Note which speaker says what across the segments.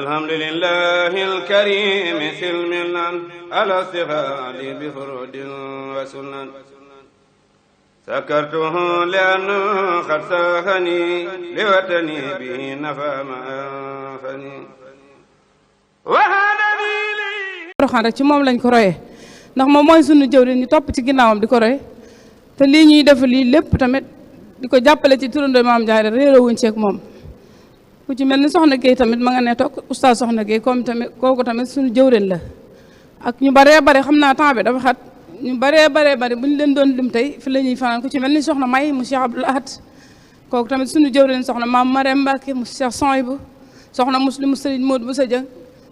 Speaker 1: الحمد لله الكريم سلمنا على استغال بفرود وسنن سكرته لأنه قد ساخني لوطني به نفى ما أنفني وهذا لي
Speaker 2: Porokhane rek ci moom lañ ko royee ndax moom mooy sunu jëwriñ ñu topp ci ginnaawam di ko roy te lii ñuy def lii lépp tamit di ko jàppale ci turandoo Maam Jaara réerawuñ ceeg moom ku ci mel ni soxna Guèye tamit ma nga ne toog oustaz soxna Guèye comme tamit kooku tamit suñu jëwriñ la ak ñu baree bare xam naa temps bi dafa xat ñu baree bare bu ñu leen doon lim tey fi la ñuy fanaan ku ci mel ni soxna May mu Cheikh Abdoul Ahad kooku tamit suñu jëwriñ soxna maam Marème Mbacke mu Cheikh Sohaibou soxna Muslim Serigne Modou Boussa Dieng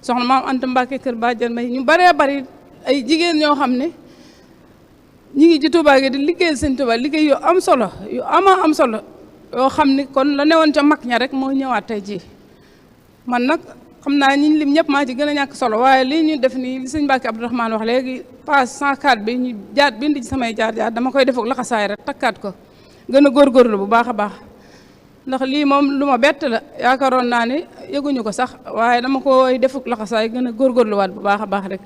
Speaker 2: soxna maam Anta Mbacke kër Badiane May ñu baree bari ay jigéen ñoo xam ne ñi ngi ci Touba gi di liggéeyal sëñ Touba liggéey yu am solo yu am solo yoo xam ni kon la newoon ca mag ña rek moo ñëwaat tey jii man nag xam naa ñi lim ñëpp maa ci gën a ñàkk solo waaye lii ñu def nii li sëñ Mbacke Abdourahmane wax léegi page 104 bi ñu jaat bind ci samay jaar dama koy def ak laxasaay rek takkaat ko gën a góorgóorlu bu baax a baax ndax lii moom lu ma bett la yaakaaroon naa ni yëguñu ko sax waaye dama koy def ak laxasaay gën a góorgóorluwaat bu baax a baax rek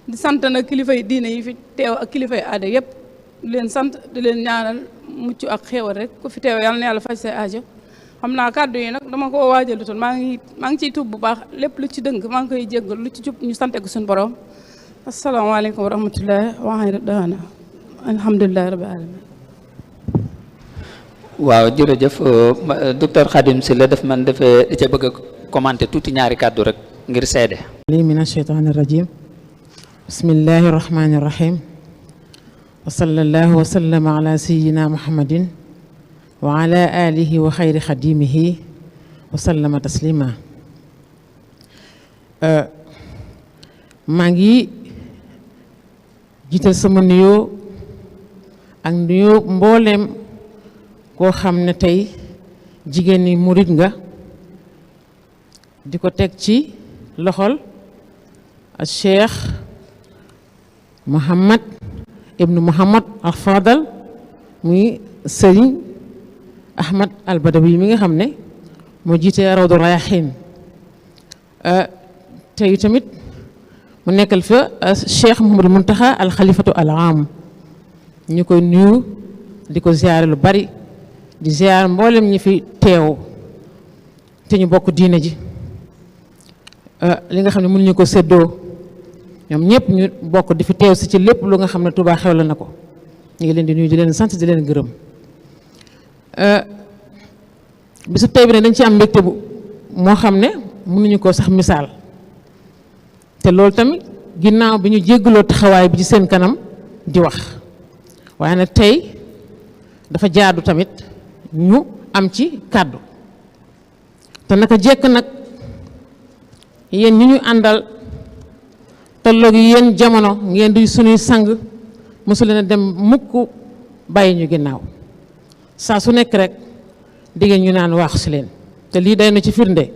Speaker 2: di sant nag kilifa yi diine yi fi teew ak kilifa yi aada yëpp di leen sant di leen ñaanal mucc ak xéewal rek ku fi teew yàlla na yàlla faj say aajo xam naa kàddu yi nag dama ko waajalutoon maa ngi ciy tuub bu baax lépp lu ci dëng maa ngi koy jéggal lu ci jub ñu sante ko suñu borom asalaamaaleykum wa rahmatullahi wa daana alhamdulilahi rabbil alamin
Speaker 3: waaw jërëjëf docteur Khadim Sylla daf man dafa ca bëgg a commenter tuuti ñaari kàddu rek ngir seede
Speaker 4: min asheytaani rajim bismillahi rahmani rahim wa sallallahu wa sallama ala sayyidina muhammadin wa ala alihi wa xayri xadimihi wa sallama taslima maa ngi jiital sama nuyoo ak nuyoo mbooleem koo xam ne tey jigéen ñi murit nga di ko teg ci loxol al cheikh Muhammad ibnu Muhammad al Fadal muy Sëriñ Ahmad al Badawi mi nga xam ne moo jiite Rawdu Rayahin tey tamit mu nekkal fa Cheikh Mouhamadou Mountakha al Khalifatu al Am ñu koy nuyu di ko ziyaare lu bari di ziyaar mboolem ñi fi teew te ñu bokk diine ji li nga xam ne mënuñu ko séddoo ñoom ñëpp ñu bokk di fi teew si ci lépp lu nga xam ne Touba xewle na ko ñu ngi leen di nuyu di leen sant di leen gërëm bisu tey bi ne dañ ci am mbégte bu moo xam ne mënuñu ko sax misaal te loolu tamit ginnaaw bi ñu jéggaloo taxawaay bi ci seen kanam di wax waaye nag tey dafa jaadu tamit ñu am ci kàddu te naka jekk nag yéen ñi ñu àndal tolloog yéen jamono ngeen di suñuy sang mosu leen a dem mukk bàyyi ñu ginnaaw saa su nekk rek diggéen ñu naan waax si leen te lii day na ci firnde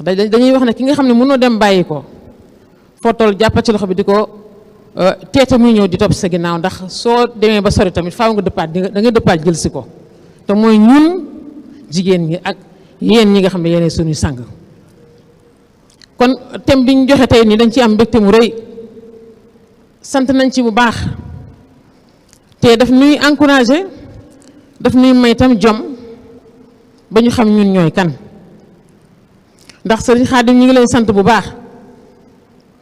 Speaker 4: dañuy wax ne ki nga xam ne mënoo dem bàyyi ko foo toll jàppa ci loxo bi di ko teete muy ñëw di topp sa ginnaaw ndax soo demee ba sori tamit faaw nga dëppaat da nga dëppaat jël si ko te mooy ñun jigéen ñi ak yéen ñi nga xam ne yéenay suñuy sang kon thème bi ñu joxe tey nii dañ ci am mbégte mu rëy sant nañ ci bu baax te daf ñuy encouragé daf ñuy may tam jom ba ñu xam ñun ñooy kan ndax Sëriñ Xaadim ñu ngi leen sant bu baax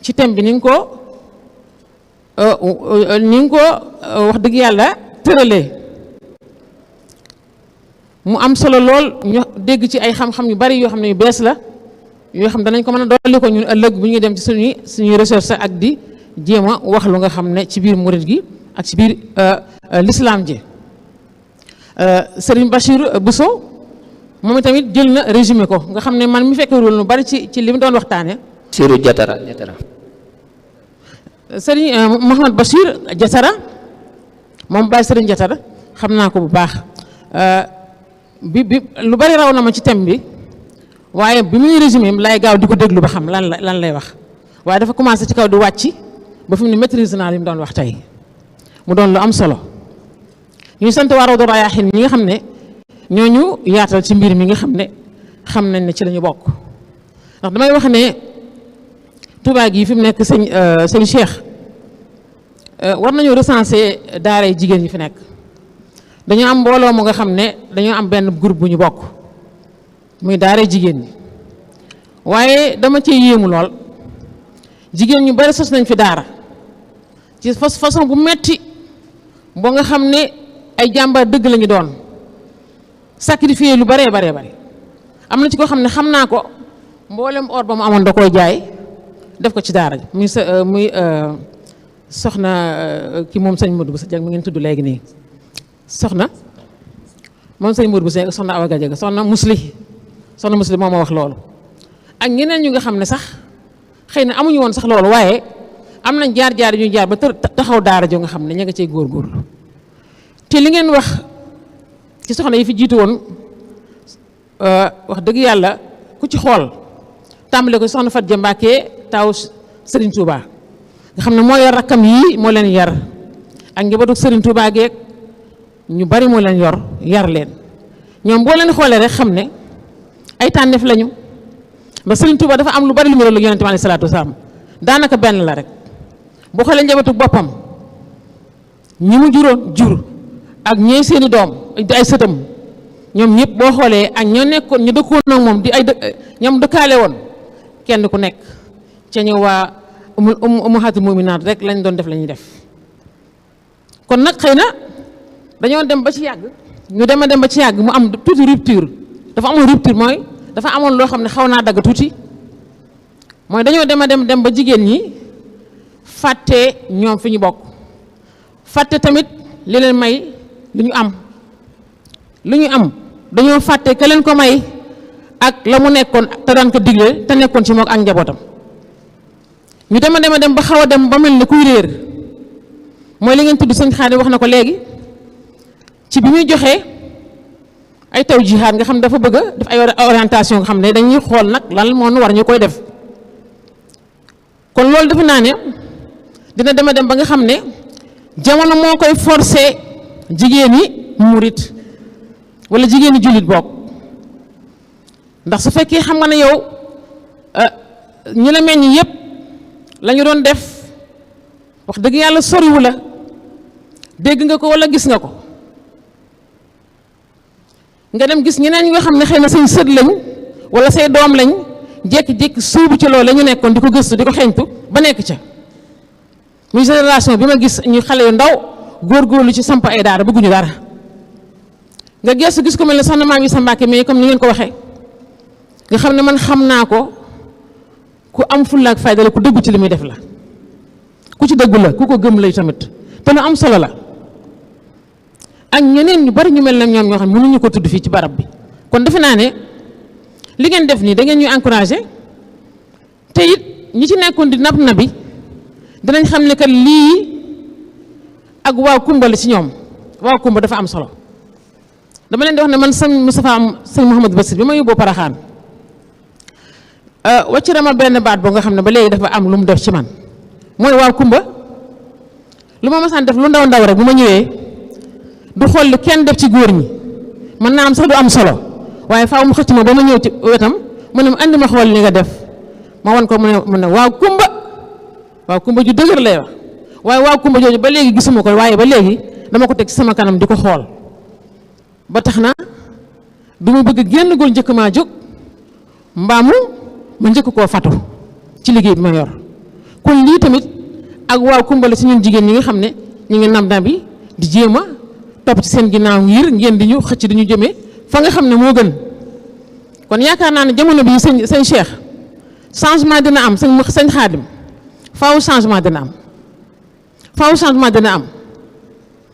Speaker 4: ci thème bi ni nga ko wax dëgg yàlla tëralee mu am solo lool ñu dégg ci ay xam-xam yu bari yoo xam ne yu bees la yoo xam danañ ko mën a dolli ko ñun ëllëg bu ñuy dem ci suñuy recherche ak di jéem a wax lu nga xam ne ci biir murit gi ak ci biir l'islam ji Serigne Bachir Bousso moom tamit jël na résumé ko nga xam ne man mi fekkee lu bari ci li mu doon waxtaane
Speaker 3: Sirou Jatara
Speaker 4: Serigne Mouhamad Bachir Jatara moom Baye Serigne Jatara xam naa ko bu baax bi lu bari raw na ma ci thème bi waaye bi muy résumé lay gaaw di ko déglu ba xam lan lay wax waaye dafa commencé ci kaw di wàcc ba fi mu ne maîtrise naa li mu doon wax tey mu doon lu am solo ñuy sant waa Rawdu Rayahin ñi nga xam ne ñooñu yaatal ci mbir mi nga xam ne xam nañ ne ci la ñu bokk ndax damay wax ne Touba gi fi mu nekk sëñ Cheikh war nañu recenser daara yi jigéen ñi fi nekk. dañoo am mbooloo mu nga xam ne dañoo am benn groupe bu ñu bokk muy daara jigéen ñi waaye dama ci yéemu lool jigéen ñu bari sos nañ fi daara ci façon bu metti boo nga xam ne ay jàmbaar dëgg lañu doon sacrifier lu baree bare am na ci koo xam ne xam naa ko mboolem or ba mu amoon da koy jaay def ko ci daara ji muy soxna ki moom sëñ Modou Bousso Dieng mi ngeen tudd léegi nii soxna moom sëñ Modou Bousso Dieng soxna Awa Gadiaga soxna musli moo ma wax loolu ak ñeneen ñu nga xam ne sax xëy na amuñu woon sax loolu waaye am nañ jaar-jaar yu ñu jaar ba taxaw daara jo nga xam ne ña nga cay góorgóorlu te li ngeen wax ci soxna yi fi jiitu woon wax dëgg yàlla ku ci xool tàmbale ko soxna Fatou Dia Mbacké taw Serigne Touba nga xam ne moo yor rakkam yii moo leen yar ak njabootu Serigne Touba geek ñu bari moo leen yar leen ñoom boo leen xoolee rek xam ne ay tànneef lañu ba Serigne Touba dafa am lu bari lu mu doon Yonent bi alayhi salaatu wasalaam daanaka benn la rek boo xoolee njabootu boppam ñi mu jur ak ñooy seeni doom di ay sëtam ñoom ñëpp boo xoolee ak ñoo nekkoon ñu dëkkoon ak moom di ay ñoom dëkkaale woon kenn ku nekk ca ñu waa ummahatul mu'minaat rek lañ doon def la ñuy def kon nag xëy na dañoo dem ba ci yàgg ñu dem ba ci yàgg mu am tuuti rupture dafa amoon rupture mooy dafa amoon loo xam ne xaw naa dagg tuuti mooy dañoo dem ba jigéen ñi fàtte ñoom fi ñu bokk fàtte tamit li leen may lu ñu am dañoo fàtte ka leen ko may ak la mu nekkoon te daan ko digle te nekkoon ci moom ak njabootam ñu dem ba xaw a dem ba mel ne kuy réer mooy li ngeen tudd sëñ Xaadim wax na ko léegi ci bi muy joxee ay taw jihaad nga xam dafa bëgg a def ay orientation nga xam ne dañuy xool nag lan moo nu war ñu koy def kon loolu defe naa ne dina dem ba nga xam ne jamono moo koy forcer jigéen yi murit wala jigéen yi jullit bokk ndax su fekkee xam nga ne yow ñi la meññ yépp la ñu doon def wax dëgg yàlla soriwu la dégg nga ko wala gis nga ko nga dem gis ñeneen ñi nga xam ne xëy na say sët lañ wala say doom lañ jékki-jékki suubu ci loolu la ñu nekkoon di ko gëstu di ko xeeñtu ba nekk ca muy génération bi ma gis ñu xale yu ndaw góorgóorlu ci samp ay daara bëgguñu dara nga gëstu gis ko mel ne soxna Maam Issa Mbacké mais comme ni ngeen ko waxee nga xam ne man xam naa ko ku am fulla ak fayda la ku dëggu ci li muy def la ku ci dëggu la ku ko gëm lay tamit te lu am solo la ak ñeneen ñu bari ñu mel ne ñoom ñoo xam ne mënuñu ko tudd fii ci barab bi kon defe naa ne li ngeen def nii da ngeen ñuy encouragé te it ñi ci nekkoon di nab nabi dinañ xam ne que lii ak waaw kumba la ci ñoom waaw kumba dafa am solo dama leen di wax ne man sëñ Moustapha sëñ Mouhamadou Bassir bi ma yóbboo Paraxaan wàcc na ma benn baat boo nga xam ne ba léegi dafa am lu mu def ci man mooy waaw kumba lu ma masaan def lu ndaw ndaw rek bu ma ñëwee du xool lu kenn def ci góor ñi mën naa am sax du am solo waaye faaw mu xëcc ma ba ma ñëw ci wetam mu ne ma andi ma xool li nga def ma wan ko mu ne waaw kumba ju dëgër lay wax waaye waaw kumba jooju ba léegi gisuma ko waaye ba léegi dama ko teg ci sama kanam di ko xool ba tax na du ma bëgg génn góor njëkk maa jóg mbaamu ma njëkk koo fatu ci liggéey bi ma yor kon lii tamit ak waaw kumba la ci ñun jigéen ñi nga xam ne ñu ngi nam bi di jéem a topp ci seen ginnaaw ngir ngeen di ñu xëcc di ñu jëmee fa nga xam ne moo gën kon yaakaar naa ne jamono bii sëñ Cheikh changement dina am sëñ Xaadim faaw changement dina am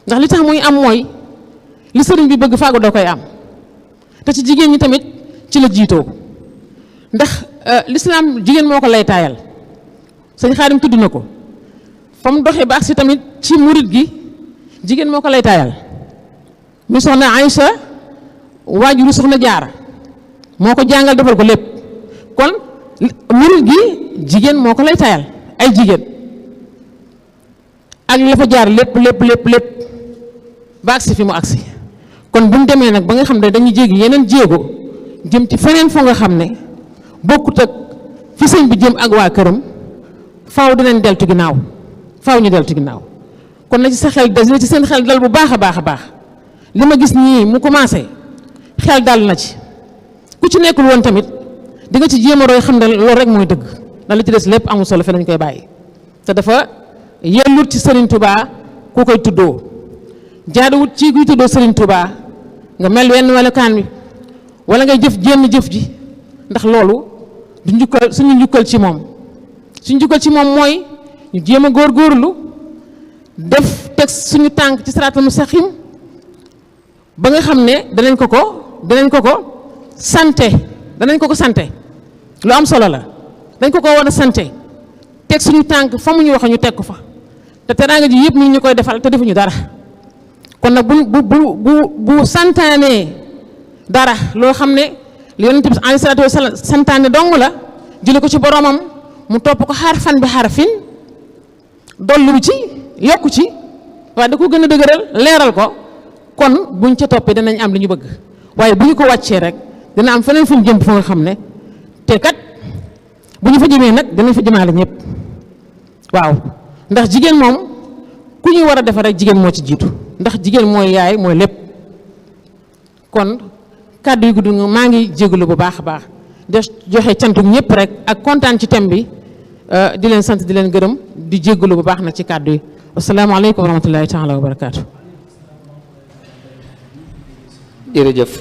Speaker 4: ndax li tax muy am mooy li sëriñ bi bëgg faagu doo koy am te ci jigéen ñi tamit ci la jiitoo ndax l'islam jigéen moo ko lay taayal sëñ Xaadim tudd na ko fa mu doxee ba agsi tamit ci murit gi jigéen moo ko lay taayal mi soxna Aïcha waajuru soxna Jaara moo ko jàngal defal ko lépp kon murit gi jigéen moo ko lay taayal ay jigéen ak la fa jaar lépp ba agsi fi mu agsi kon bu ñu demee nag ba nga xam ne dañuy jéggi yeneen jéego jëm ci feneen foo nga xam ne bokkut ak sëñ bi jëm ak waa këram faaw dinañ deltu ginnaaw faaw ñu deltu ginnaaw kon na ci sa xel des na ci seen xel dal bu baax a baax a baax li ma gis nii mu commencé xel dal na ci ku ci nekkul woon tamit di nga ci jéem a roy xam ne loolu rek mooy dëgg ndax li ci des lépp amul solo fe lañ koy bàyyi te dafa yellut ci Serigne Touba ku koy tuddoo jaaduwut ci kuy tuddoo Serigne Touba nga mel wenn melokaan wi wala ngay jëf jéem jëf ji ndax loolu du njukkal suñu njukkal ci moom suñu njukkal ci moom mooy ñu jéem a góorgóorlu def teg suñu tànk ci siraatal mustaqim ba nga xam ne danañ ko sante lu am solo la dañ ko war a sante teg suñu tànk fa mu ñu wax ñu teg ko fa te teraanga ji yëpp ñu koy defal te defuñu dara kon nag bu santaanee dara loo xam ne li yonent bi alayhi salaatu wa salaam santaane dong la jële ko ci boromam mu topp ko xarfan bi xarfin dollu ci yokku ci waaye da ko gën a dëgëral leeral ko kon buñ ca toppee danañ am li ñu bëgg waaye bu ñu ko wàccee rek dina am feneen fu ñu jëm fa nga xam ne te kat bu ñu fa jëmee nag danañ fa jëmaale ñëpp waaw ndax jigéen moom ku ñuy war a defar rek jigéen moo ci jiitu ndax jigéen mooy yaay mooy lépp kon kàddu yu gudd maa ngi jégalu bu baax a baax de joxe cantu ñëpp rek ak kontaan ci thème bi di leen sant di leen gërëm di jégalu bu baax na ci kàddu yi asalaamaaleykum wa rahmatullahi taala wa barakaatu.
Speaker 3: jërëjëf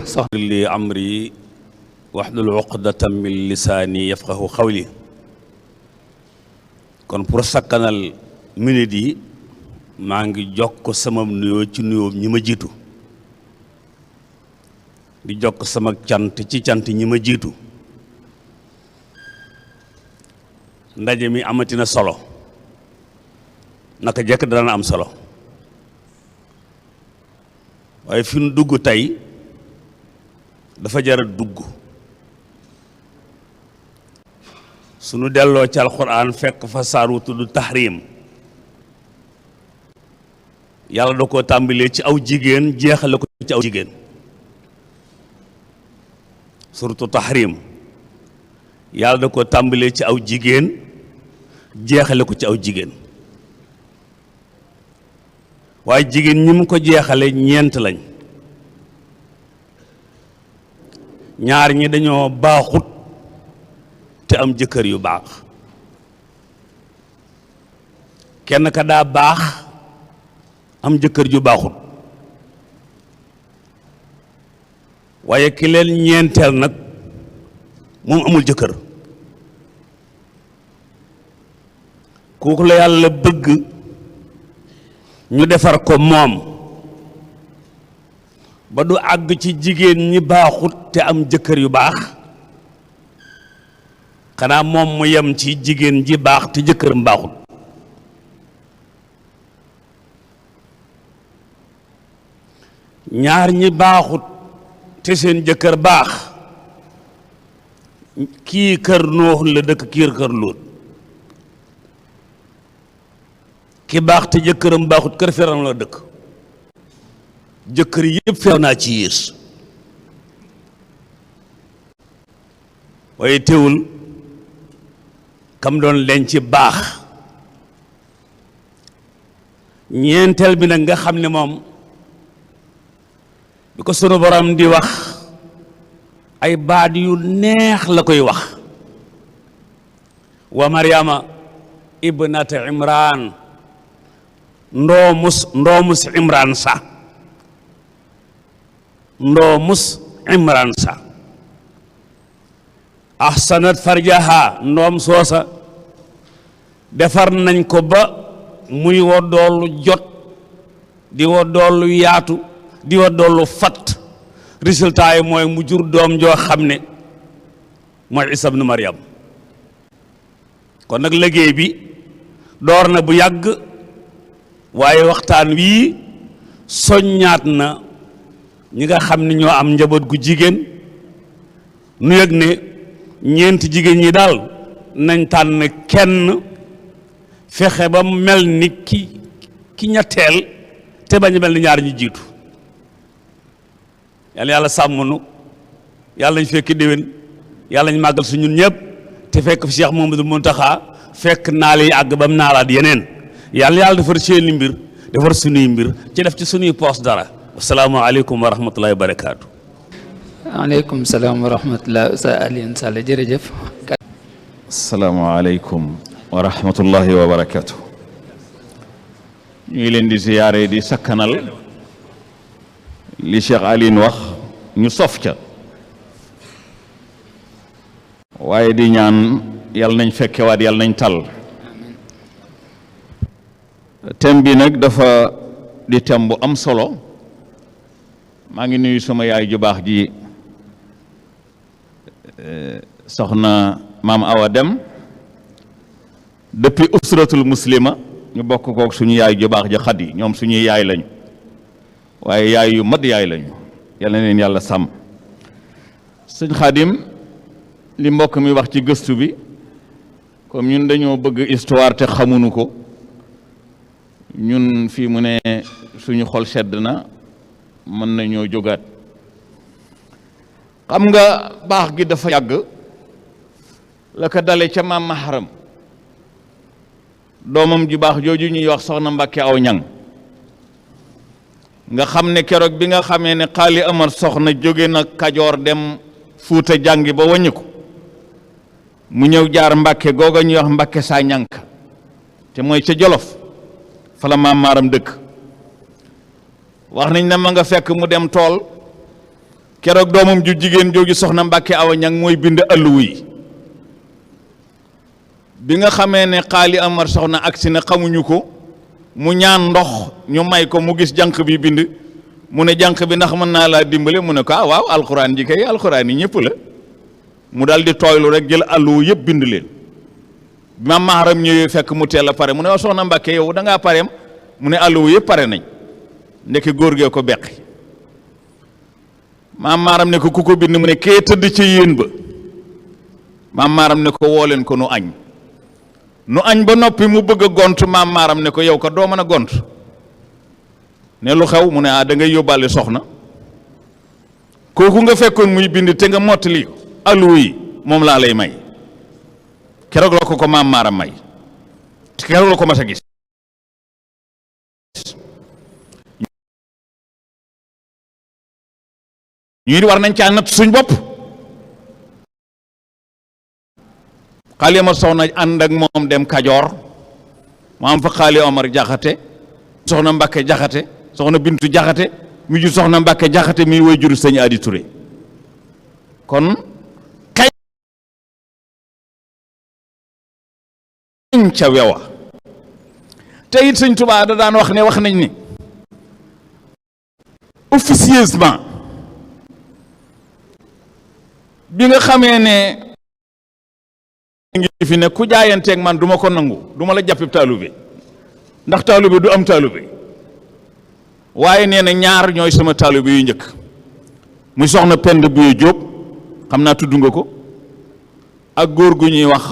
Speaker 3: soxna
Speaker 5: li amri wahlul uqdatan min lisaani yafqahu qawli kon pour sakkanal minute yi maa ngi jokk sama nuyoo ci nuyoo ñi ma jiitu di jokk sama cant ci cant ñi ma jiitu ndaje mi amatina solo naka jekk dana am solo waaye fi nu dugg tey dafa jar a dugg sunu delloo ci alxuraan fekk fa saar wu tudd tahrim yàlla da koo tàmbalee ci aw jigéen jeexale ko ci aw jigéen suratu tahrim yàlla da koo tàmbalee ci aw jigéen jeexale ko ci aw jigéen waaye jigéen ñi mu ko jeexale ñeent lañ ñaar ñi dañoo baaxut te am jëkkër yu baax kenn ka daa baax am jëkkër ju baaxut waaye ki leen ñeenteel nag moom amul jëkkër kooku la yàlla bëgg ñu defar ko moom ba du àgg ci jigéen ñi baaxut te am jëkkër yu baax xanaa moom mu yem ci jigéen ji baax te jëkkëram baaxut ñaar ñi baaxut te seen jëkkër baax kii kër Nuux la dëkk kii kër Luut ki baax te jëkkëram baaxut kër Firawna la dëkk jëkkër yëpp feew naa ci yées waaye teewul kam doon leen ci baax ñeenteel bi nag nga xam ne moom bi ko sunu borom di wax ay baat yu neex la koy wax wa Maryama ibnata Imran ndoomus Imran sa ahsanat farjaha ndoom soosa defar nañ ko ba muy woddoolu jot di woddoolu yaatu di woddoolu fat résultat yi mooy mu jur doom joo xam ne mooy Isa ibnu Maryam kon nag liggéey bi door na bu yàgg waaye waxtaan wii soññaat na ñi nga xam ne ñoo am njaboot gu jigéen nu yëg ne ñeenti jigéen ñi daal nañ tànn kenn fexe ba mel ni ki ñetteel te bañ mel ni ñaar ñi jiitu yàlla sàmm nu yàlla ñu fekki déwén yàlla ñu màggal su ñun ñëpp te fekk fi Cheikh Mamadou Mountakha fekk naal yi àgg ba mu naalaat yeneen yàlla defar seeni mbir defar sunuy mbir ci def ci sunuy poos dara. asalaamaaleykum wa rahmatullahi wa barakaatu.
Speaker 3: waaleykum salaam wa rahmatulah Oustaz Alioune Sall jërëjëf.
Speaker 6: asalaamaaleykum wa rahmatullahi wa barakaatu. ñu ngi leen di ziyaare di sakkanal li Cheikh Alioune wax ñu sof ca waaye di ñaan yàlla nañ fekkewaat yàlla nañ tal. thème bi nag dafa di thème bu am solo. maa ngi nuyu sama yaay ju baax ji soxna maam Awa Dem depuis usratul muslima ñu bokk kook suñu yaay ju baax ja Xadi ñoom suñuy yaay lañu waaye yaay yu mat yaay lañu yàlla na leen yàlla sàmm. sëñ Xaadim li mbokk mi wax ci gëstu bi comme ñun dañoo bëgg histoire te xamuñu ko ñun fii mu ne suñu xol sedd na mën nañoo jógaat. xam nga baax gi dafa yàgg la ko dale ca maam Maharam doomam ju baax jooju ñuy wax soxna Mbàkke aw ñang nga xam ne keroog bi nga xamee ne xaali Amar soxna jóge na Kajoor dem Fuuta jàngi ba wàññi ko mu ñëw jaar Mbàkke googa ñuy wax Mbàkke saa ñànk te mooy ca Jolof fa la maam Maharam dëkk. wax nañ ne ma nga fekk mu dem tool keroog doomam ju jigéen jooju soxna Mbàkke awa ñang mooy bind alluwa yi bi nga xamee ne xaali Amar soxna agsi na xamuñu ko mu ñaan ndox ñu may ko mu gis jànq bi bind mu ne jànq bi ndax mën naa laa dimbale mu ne ko ah waaw alxuraan ji kay alxuraan yi ñëpp la mu daal di tooylu rek jël alluwa yëpp bind leen. Maam Maharam ñëwee fekk mu teel a pare mu ne waaw soxna Mbàkke yow da ngaa pareem mu ne alluwa yëpp pare nañ. ndeke góor gee ko beqi maam Maharam ne ko ku ko bind mu ne kee tëdd ca yéen ba maam Maharam ne ko woo leen ko nu añ ba noppi mu bëgg a gont maam Maharam ne ko yow ko doo mën a gont ne lu xew mu ne ah da ngay yóbbaale soxna kooku nga fekkoon muy bind te nga mottali alluwa yi moom laa lay may keroog la ko maam Maharam may keroog la ko mas a gis. ñu war nañ caa natt suñ bopp xaali Amar soxna ànd ak moom dem Kajoor mu am fa xaali Amar Jaxate soxna Mbàkke Jaxate soxna Bintu Jaxate mi jur soxna Mbàkke Jaxate mi woy juru sëñ Adi Touré kon kañ ca wewa te it sëñ Tuubaa da daan wax nañ ni officieusement bi nga xamee ne ngi fi ne ku jaayanteeg man du ma ko nangu du ma la jàppib taalube ndax taalube du am taalube waaye nee na ñaar ñooy sama taalube yu njëkk muy soxna Penda Buye Jóob xam naa tudd nga ko ak góor gu ñuy wax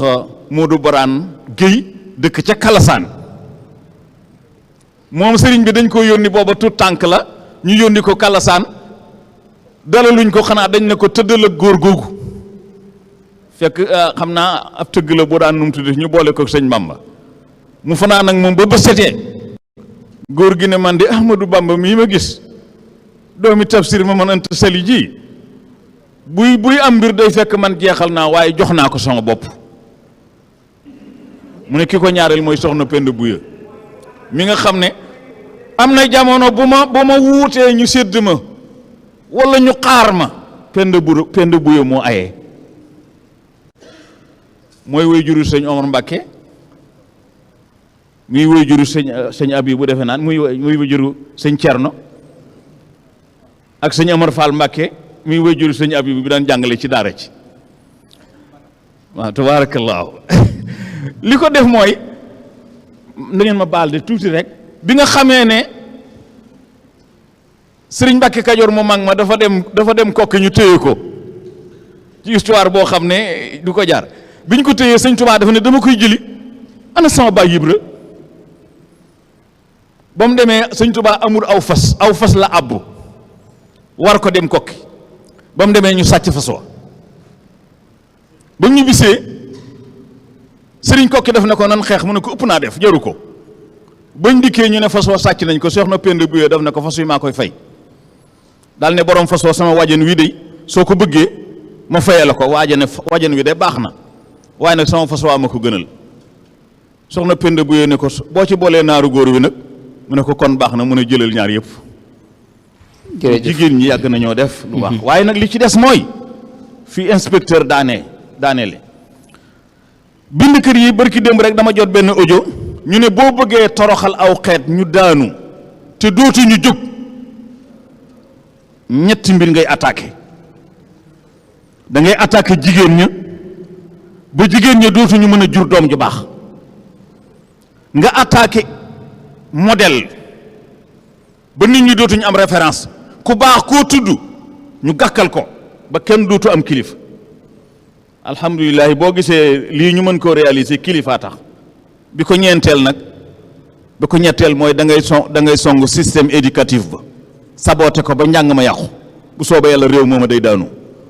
Speaker 6: Modou Baraan Géy dëkk ca Kalasaan moom sëriñ bi dañ ko yónni booba tut tànk la ñu yónni ko Kalasaan dalaluñ ko xanaa dañ ne ko tëddal ak góor googu fekk xam naa ab tëgg la boo daan num tudde ñu boole ko sëñ Bamba mu fanaan ak moom ba setee góor gi ne man di Ahmadou Bamba mii ma gis doomi tafsir ma man anta sali ji buy am mbir day fekk man jeexal naa waaye jox naa ko sama bopp mu ne ki ko ñaareel mooy soxna Penda Buye mi nga xam ne am na jamono bu ma wuutee ñu sédd ma wala ñu xaar ma Penda Buye moo ayee mooy woy juru sëñ Omar Mbàkke muy woy juru sëñ Abi bu defe naan muy woy juru sëñ Cerno ak sëñ Omar Fall Mbàkke muy woy juru sëñ Abi bi daan jàngale ci daara ci waaw tabaarakallaahu li ko def mooy da ngeen ma baal de tuuti rek bi nga xamee ne sëriñ Mbàkke Kajoor mu mag ma dafa dem kokki ñu téye ko ci histoire boo xam ne du ko jaar biñ ko téyee sëñ Tuubaa dafa ne dama koy jëli ana sama baay Ibra ba mu demee sëñ Tuubaa amul aw fas la àbbu war ko dem kokki ba mu demee ñu sàcc fas wa ba mu ñu bisee sëriñ kokki def na ko nan xeex mu ne ko ëpp naa def jaru ko. bañ dikkee ñu ne fas wa sàcc nañ ko Soxna Penda Bouye def na ko fas wi maa koy fay daal ne borom fas wa sama wajan wi de soo ko bëggee ma fayee la ko wajan wi de baax na waaye nag sama fas waa ma ko gënal. Soxna Penda Bouye ne ko boo ci boolee naaru góor wi nag mu ne ko kon baax na mu ne jëlal ñaar yëpp. jigéen ñi yàgg nañoo def lu baax. waaye nag li ci des mooy fii inspecteur daaneele bind kër yi barki démb rek dama jot benn audio ñu ne boo bëggee toroxal aw xeet ñu daanu te dootuñu jóg ñetti mbir ngay attaqué da ngay attaqué jigéen ña ba jigéen ña dootuñu mën a jur doom ju baax nga attaqué modèle ba nit ñi dootuñu am référence ku baax koo tudd ñu gàkkal ko ba kenn dootu am kilifa alhamdulilah boo gisee lii ñu mën koo réaliser kilifaa tax bi ko ñeenteel nag bi ko ñetteel mooy da ngay song système éducatif ba saboté ko ba njàng ma yàqu bu soobee yàlla réew mooma day daanu.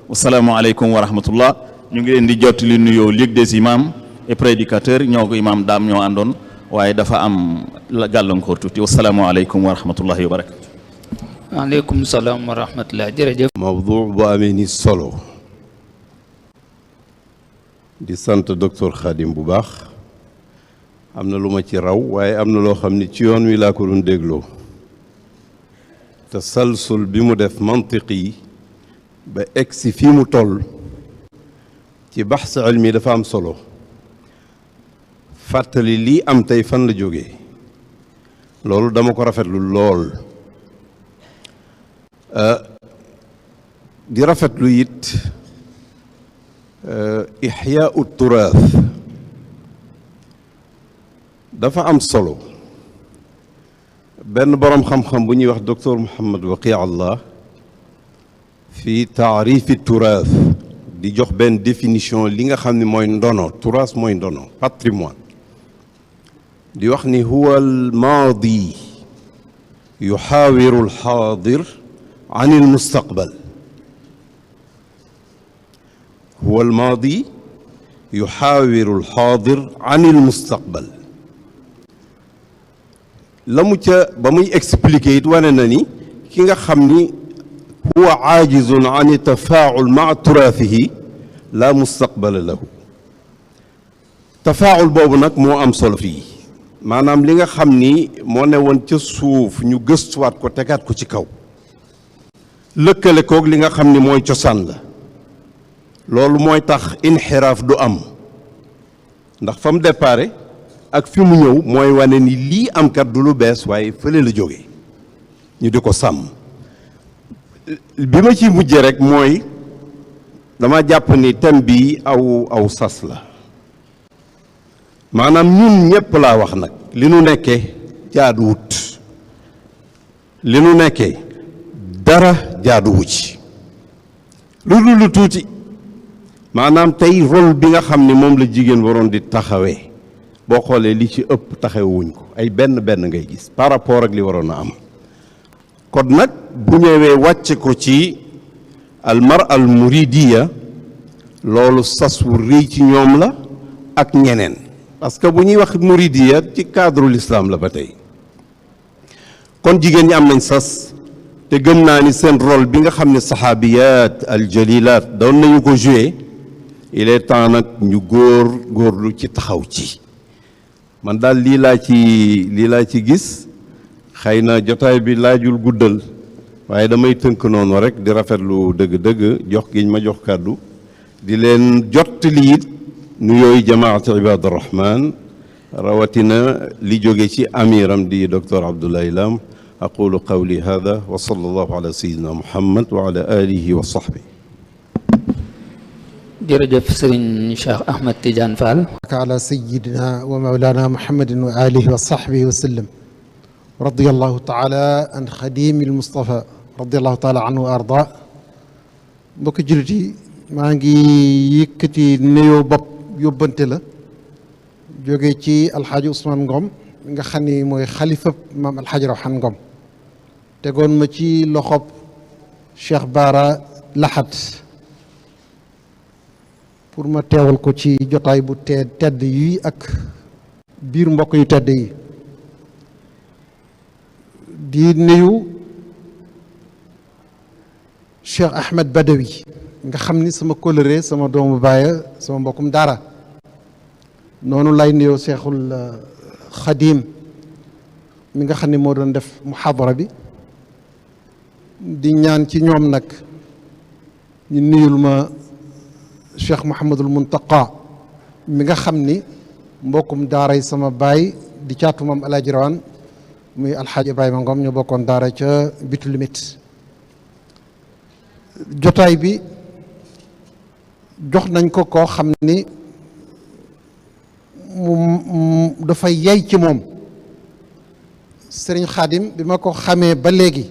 Speaker 6: wasalaamaaleykum wa rahmatullah ñu ngi leen di jot li nuyoo Ligue des imams et prédicateurs ñoo ko imam daam ñoo àndoon waaye dafa am la gàllankoor tuuti wasalaamaaleykum wa rahmatullahi wa barakatu.
Speaker 3: waaleykum salaam wa rahmatullah jërëjëf.
Speaker 7: mawdu bu amee ni solo di sant docteur Khadim bu baax am na lu ma ci raw waaye am na loo xam ni ci yoon wi laa ko doon dégloo tasalsul bi mu def mantiqi ba egsi fii mu toll ci baxs ilmi dafa am solo fàttali lii am tey fan la jógee loolu dama ko rafetlu lool di rafetlu it ixyaau turaas dafa am solo benn boroom xam-xam bu ñuy wax docteur Mouhammad Waqi Allah fi taarifi turaas di jox benn définition li nga xam ne mooy ndono turaas mooy ndono patrimoine di wax ni huwa al maadi yuxaawiru al xaadir an al mustaqbal huwa al maadi yuxaawiru al xaadir an al mustaqbal la mu ca ba muy expliquer it wane na ni ki nga xam ni huwa aajizun an tafaacul maa turaathihi laa mustaqbala lahu tafaacul boobu nag moo am solo fii maanaam li nga xam ni moo ne woon ca suuf ñu gëstuwaat ko tegaat ko ci kaw lëkkale koog li nga xam ni mooy cosaan la loolu mooy tax inxiraaf du am ndax fa mu déparé ak fi mu ñëw mooy wane ni lii am kat du lu bees waaye fële la jóge ñu di ko sàmm bi ma ci mujjee rek mooy dama jàpp ni thème bi aw sas la maanaam ñun ñépp laa wax nag li nu nekkee jaaduwut li nu nekkee dara jaaduwu ci lu tuuti maanaam tey rôle bi nga xam ni moom la jigéen waroon di taxawee boo xoolee li ci ëpp taxawuñ ko ay benn ngay gis par rapport ak li waroon a am kon nag bu ñëwee wàcce ko ci almar al muridiya loolu sas wu rëy ci ñoom la ak ñeneen parce que bu ñuy wax muridiya ci cadre l'islam la ba tey kon jigéen ñi am nañ sas te gëm naa ni seen rôle bi nga xam ne saxaabiyaat al jalilaat doon nañu ko joué il est temps nag ñu góorlu ci taxaw ci man daal lii laa ci gis xëy na jotaay bi laajul guddal waaye damay tënk noonu rek di rafetlu dëgg-dëgg jox giñ ma jox kàddu di leen jottali it nu yooyu jamaati ibaadu rahman rawatina li jóge ci amiram di docteur Abdoulaye Lam aqulu qawli hada wa sallallahu ala sayyidina muhammad wa ala alihi wa sahbihi.
Speaker 3: jërëjëf sëriñ Cheikh Ahmed Tidiane Fall.
Speaker 8: ala sayyidina wa mawlana muhammadin wa alihi wa sahbihi wa sallam. radiyallahu taala an xadimil Mustafa radiyallahu taala anhu wa arda. mbokki jullit yi maa ngi yëkkati nuyoo bopp yóbbante la jóge ci alxaaji Ousmane Ngom nga xam ni mooy xalifa maam alxaaji Rawaan Ngom tegoon ma ci loxob Cheikh Bara Lahat pour ma teewal ko ci jotaay bu tedd yi ak biir mbokk yu tedd yi di nuyu Cheikh Ahmed Badawi nga xam ni sama kóllëre sama doomu baaya sama mbokkum dara noonu lay nuyoo Cheikhul Xadim mi nga xam ne moo doon def muhadara bi di ñaan ci ñoom nag ñu nuyul ma Cheikh Mouhamadul Muntaqa mi nga xam ni mbokkum daaray sama baay di caatu moom Alaaji Rawaan muy Alxaaji Ibrahima Ngom ñu bokkoon daara ca bitu limite jotaay bi jox nañ ko koo xam ni mu dafay yey ci moom Sëriñ Xaadim bi ma ko xamee ba léegi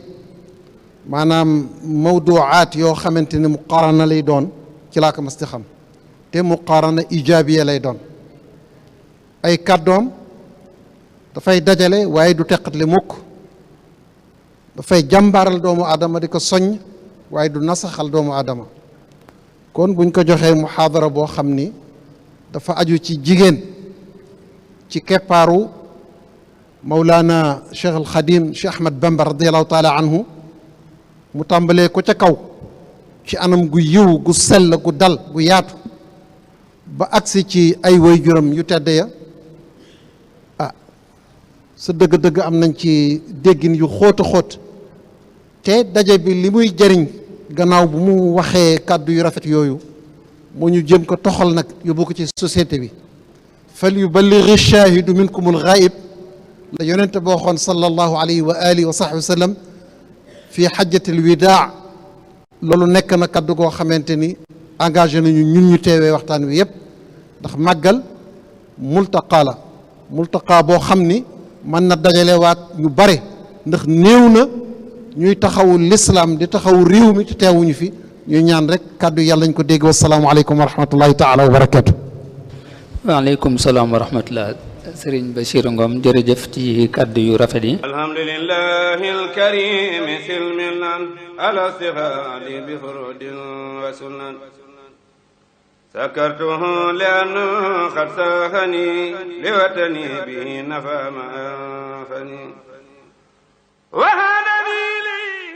Speaker 8: maanaam mawduwaat yoo xamante ne muqaarana lay doon ci laa ko mas di xam te muqaarana ijaabiya lay doon ay kàddoom dafay dajale waaye du teqatle mukk dafay jàmbaaral doomu aadama di ko soññ waaye du nasaxal doomu aadama kon buñ ko joxee muhaadara boo xam ni dafa aju ci jigéen ci keppaaru Mawlana Cheikh al Xadim Cheikh Ahmad Bamba radiallahu taala anhu mu tàmbalee ko ca kaw ci anam gu yiw gu sell gu dal gu yaatu ba agsi ci ay waajuram yu tedd ya sa dëgg-dëgg am nañ ci déggin yu xóot a xóot te daje bi li muy jëriñ gannaaw bu mu waxee kàddu yu rafet yooyu moo ñu jëm ko toxal nag yóbbu ko ci société bi fal yuballighi shaahidu minkumul ghaib la yonente boo xoon sallallahu alayhi wa alihi wa sahbihi wa sallam fii xajjatil widaa loolu nekk na kàddu goo xamante ni engagé nañu ñun ñu teewee waxtaan wi yépp ndax màggal multaqa la multaqa boo xam ni mën na dajale waat ñu bare ndax néew na ñuy taxawu lislaam di taxawu réew mi te teewuñu fi ñuy ñaan rek kàddu yàlla ñu ko dégg wasalaamu aleykum wa rahmatullahi taala wa barakatu
Speaker 3: waaleykum salaam wa rahmatullah Sëriñ Bachir Ngom jërëjëf ci kàddu yu rafet yi
Speaker 1: alhamdulillahi alkarim silmilan ala sihali bi furudin wa sunan سكرته لأنه قد ساهني لوطني به نفى ما أنفني